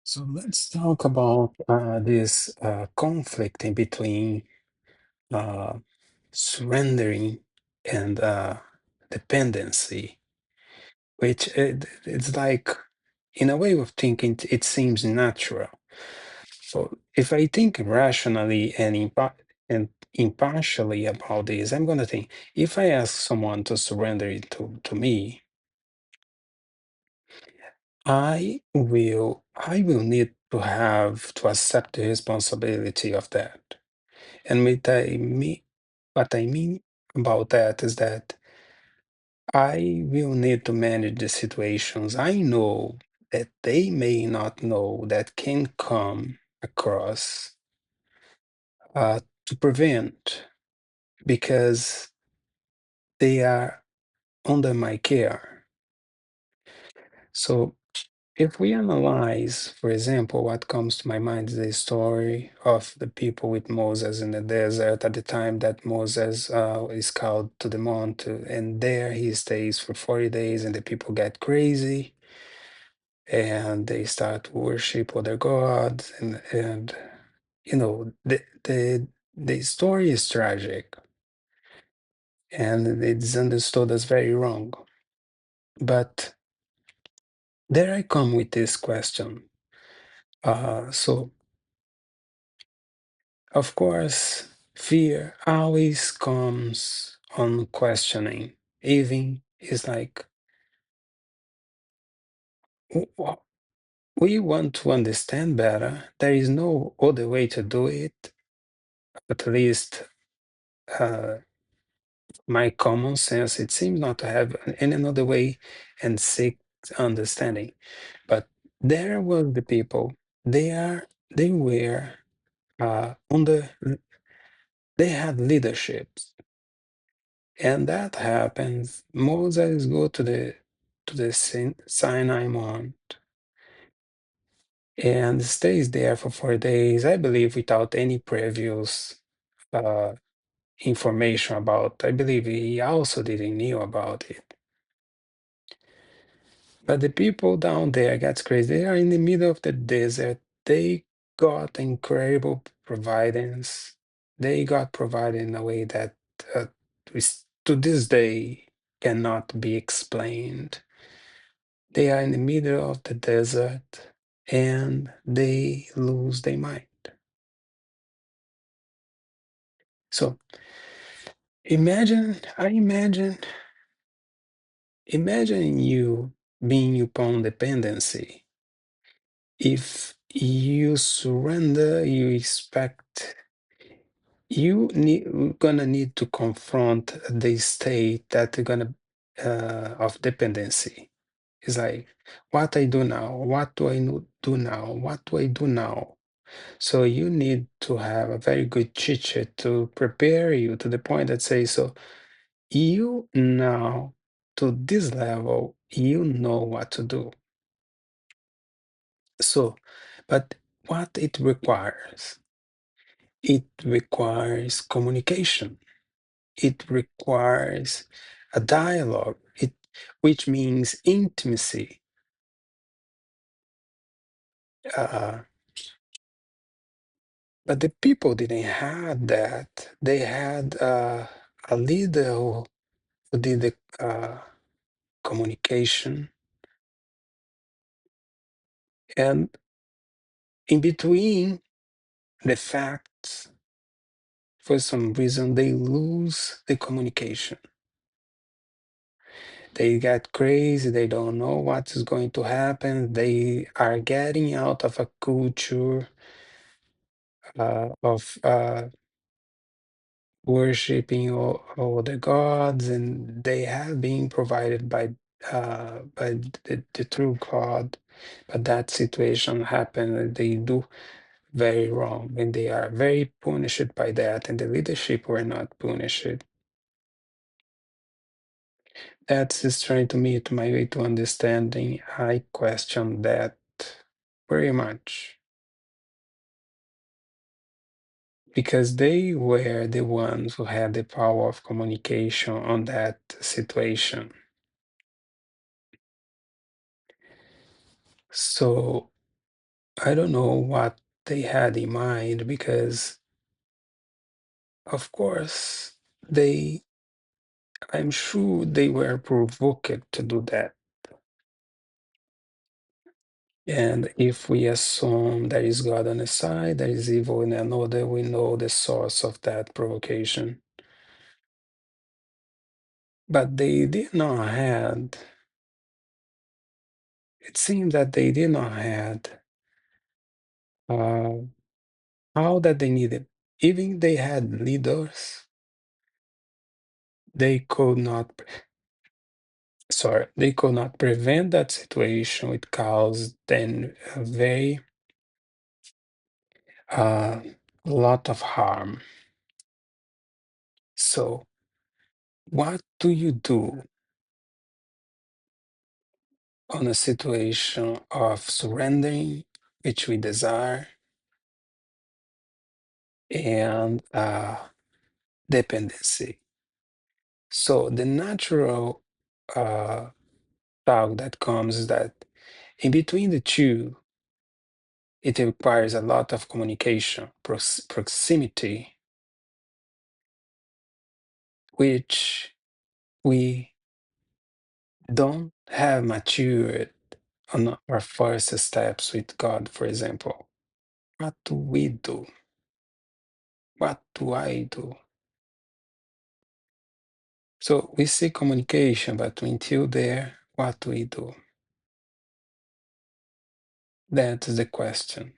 So let's talk about this conflict in between uh, surrendering and dependency, which it's like, in a way of thinking, it seems natural. So if I think rationally and, and impartially about this, I'm going to think if I ask someone to surrender it to me, I will need to have to accept the responsibility of that. And what I mean about that is that I will need to manage the situations I know that they may not know that can come across to prevent because they are under my care. So if we analyze, for example, what comes to my mind is the story of the people with Moses in the desert at the time that Moses is called to the mount, and there he stays for 40 days, and the people get crazy and they start to worship other gods, and the story is tragic and it's understood as very wrong. But there I come with this question. So of course, fear always comes on questioning. Even it's like w- we want to understand better. There is no other way to do it. At least uh, my common sense, it seems not to have any another way and seek understanding. But there were the people. They were under. They had leaderships. And that happens. Moses go to the Sinai Mount and stays there for 4 days, I believe, without any previous uh, information about. I believe he also didn't knew about it. But the people down there gets crazy. They are in the middle of the desert. They got incredible providence. They got provided in a way that to this day cannot be explained. They are in the middle of the desert and they lose their mind. So imagine you being upon dependency. If you surrender, you expect gonna need to confront the state that you're gonna of dependency. It's like, what I do now? What do I do now? What do I do now? So you need to have a very good teacher to prepare you to the point that says, so you now to this level, you know what to do. So, but what it requires communication. It requires a dialogue, which means intimacy. Uh, but the people didn't have that. They had a leader who did the communication, and in between the facts, for some reason, they lose the communication. They get crazy, they don't know what is going to happen. They are getting out of a culture of worshiping all the gods, and they have been provided by the true God. But that situation happened, and they do very wrong, and they are very punished by that, and the leadership were not punished. That's strange to me, to my way to understanding. I question that very much because they were the ones who had the power of communication on that situation. So I don't know what they had in mind because, of course, I'm sure they were provoked to do that. And if we assume there is God on the side, there is evil in another, we know the source of that provocation. But they did not had, it seemed that they did not had uh, all that they needed. Even they had leaders, they could not, they could not prevent that situation. It caused then a very uh, lot of harm. So, what do you do on a situation of surrendering, which we desire, and dependency? So, the natural uh, thought that comes is that in between the two, it requires a lot of communication, proximity, which we don't have matured on our first steps with God, for example. What do we do? What do I do? So we see communication, but until there, what do we do? That is the question.